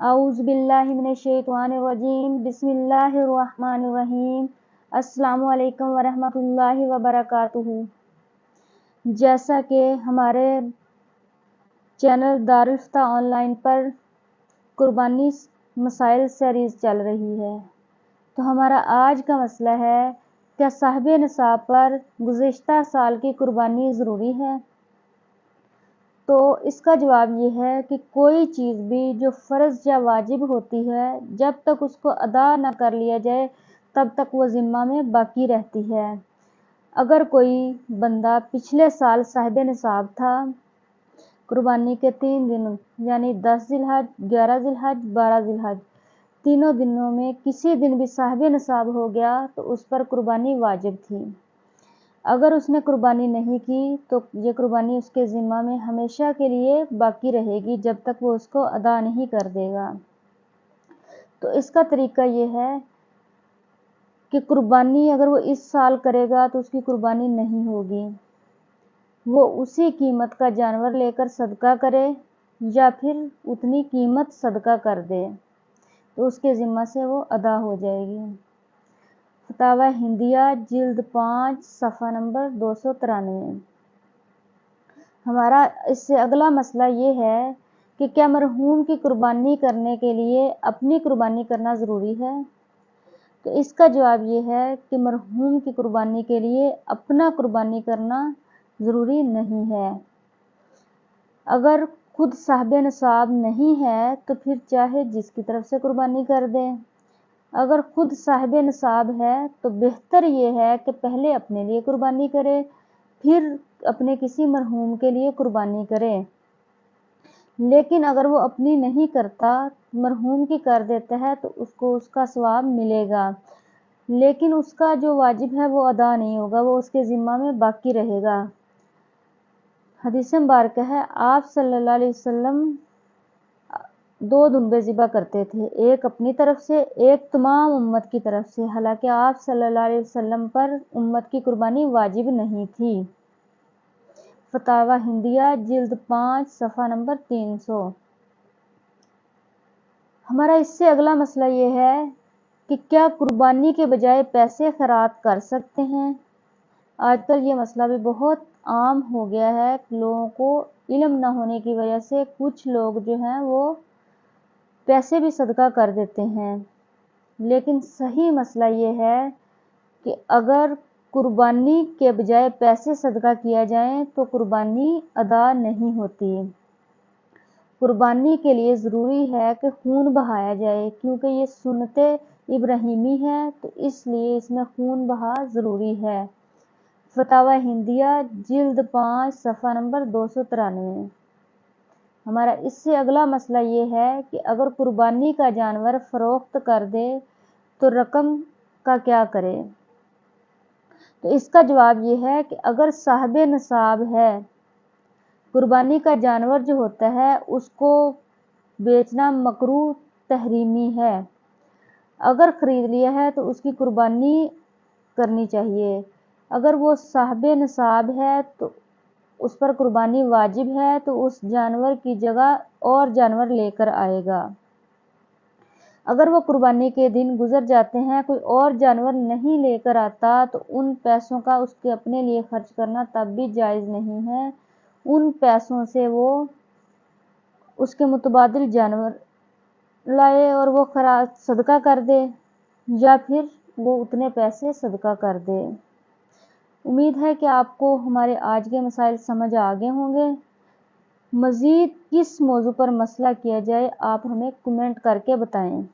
अऊज़ु बिल्लाहि मिनश्शैतानिर्रजीम बिस्मिल्लाहिर्रहमानिर्रहीम। अस्सलामु अलैकुम वरहमतुल्लाहि वबरकातुहू। जैसा कि हमारे चैनल दारुल इफ्ता ऑनलाइन पर कुर्बानी मसाइल सीरीज़ चल रही है, तो हमारा आज का मसला है, क्या साहिब निसाब पर गुज़िश्ता साल की कुर्बानी ज़रूरी है? तो इसका जवाब ये है कि कोई चीज़ भी जो फ़र्ज़ या वाजिब होती है, जब तक उसको अदा न कर लिया जाए तब तक वो ज़िम्मा में बाकी रहती है। अगर कोई बंदा पिछले साल साहिब निसाब था, कुर्बानी के 3 दिन यानी 10 ज़िलहज, 11 ज़िलहज, 12 ज़िलहज, तीनों दिनों में किसी दिन भी साहिब निसाब हो गया तो उस पर कुर्बानी वाजिब थी। अगर उसने कुर्बानी नहीं की तो ये कुर्बानी उसके ज़िम्मा में हमेशा के लिए बाकी रहेगी जब तक वो उसको अदा नहीं कर देगा। तो इसका तरीका ये है कि कुर्बानी अगर वो इस साल करेगा तो उसकी कुर्बानी नहीं होगी। वो उसी कीमत का जानवर लेकर सदका करे या फिर उतनी कीमत सदका कर दे तो उसके ज़िम्मा से वो अदा हो जाएगी। फतावा हिंदिया जिल्द 5 सफ़ा नंबर 293। हमारा इससे अगला मसला ये है कि क्या मरहूम की कुर्बानी करने के लिए अपनी कुर्बानी करना ज़रूरी है? तो इसका जवाब ये है कि मरहूम की कुर्बानी के लिए अपना कुर्बानी करना ज़रूरी नहीं है। अगर खुद साहिब निसाब नहीं है तो फिर चाहे जिसकी तरफ से कुर्बानी कर दें। अगर खुद साहिब निसाब है तो बेहतर ये है कि पहले अपने लिए कुर्बानी करे, फिर अपने किसी मरहूम के लिए कुर्बानी करे। लेकिन अगर वो अपनी नहीं करता, मरहूम की कर देता है तो उसको उसका सवाब मिलेगा, लेकिन उसका जो वाजिब है वो अदा नहीं होगा, वो उसके ज़िम्मा में बाकी रहेगा। हदीस मुबारक है, आप सल्लल्लाहु अलैहि वसल्लम 2 दुम्बे ज़िबा करते थे, एक अपनी तरफ से, एक तमाम उम्मत की तरफ से। हालांकि आप सल्लल्लाहु अलैहि वसल्लम पर उम्मत की कुर्बानी वाजिब नहीं थी। फतावा हिंदिया जिल्द 5 सफ़ा नंबर 300। हमारा इससे अगला मसला ये है कि क्या कुर्बानी के बजाय पैसे खैरात कर सकते हैं? आजकल ये मसला भी बहुत आम हो गया है। लोगों को इल्म न होने की वजह से कुछ लोग जो हैं वो पैसे भी सदका कर देते हैं, लेकिन सही मसला ये है कि अगर कुर्बानी के बजाय पैसे सदका किया जाए तो कुर्बानी अदा नहीं होती। कुर्बानी के लिए ज़रूरी है कि खून बहाया जाए, क्योंकि ये सुन्नते इब्राहीमी है तो इसलिए इसमें खून बहा ज़रूरी है। फतावा हिंदिया जिल्द 5 सफ़ा नंबर 293। हमारा इससे अगला मसला ये है कि अगर कुर्बानी का जानवर फ़रोख्त कर दे तो रकम का क्या करे? तो इसका जवाब ये है कि अगर साहिब निसाब है, कुर्बानी का जानवर जो होता है उसको बेचना मकरूह तहरीमी है। अगर ख़रीद लिया है तो उसकी कुर्बानी करनी चाहिए। अगर वो साहिब निसाब है तो उस पर कुर्बानी वाजिब है, तो उस जानवर की जगह और जानवर लेकर आएगा। अगर वो कुर्बानी के दिन गुजर जाते हैं, कोई और जानवर नहीं लेकर आता, तो उन पैसों का उसके अपने लिए खर्च करना तब भी जायज़ नहीं है। उन पैसों से वो उसके मुतबादिल जानवर लाए और वो खैरात सदका कर दे, या फिर वो उतने पैसे सदका कर दे। उम्मीद है कि आपको हमारे आज के मसाइल समझ आ गए होंगे। मज़ीद किस मौजू पर मसला किया जाए आप हमें कमेंट करके बताएं।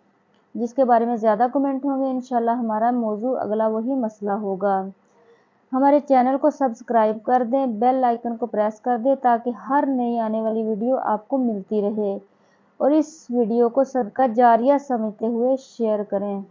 जिसके बारे में ज़्यादा कमेंट होंगे इंशाल्लाह हमारा मौजू अगला वही मसला होगा। हमारे चैनल को सब्सक्राइब कर दें, बेल आइकन को प्रेस कर दें ताकि हर नई आने वाली वीडियो आपको मिलती रहे, और इस वीडियो को सदका जारिया समझते हुए शेयर करें।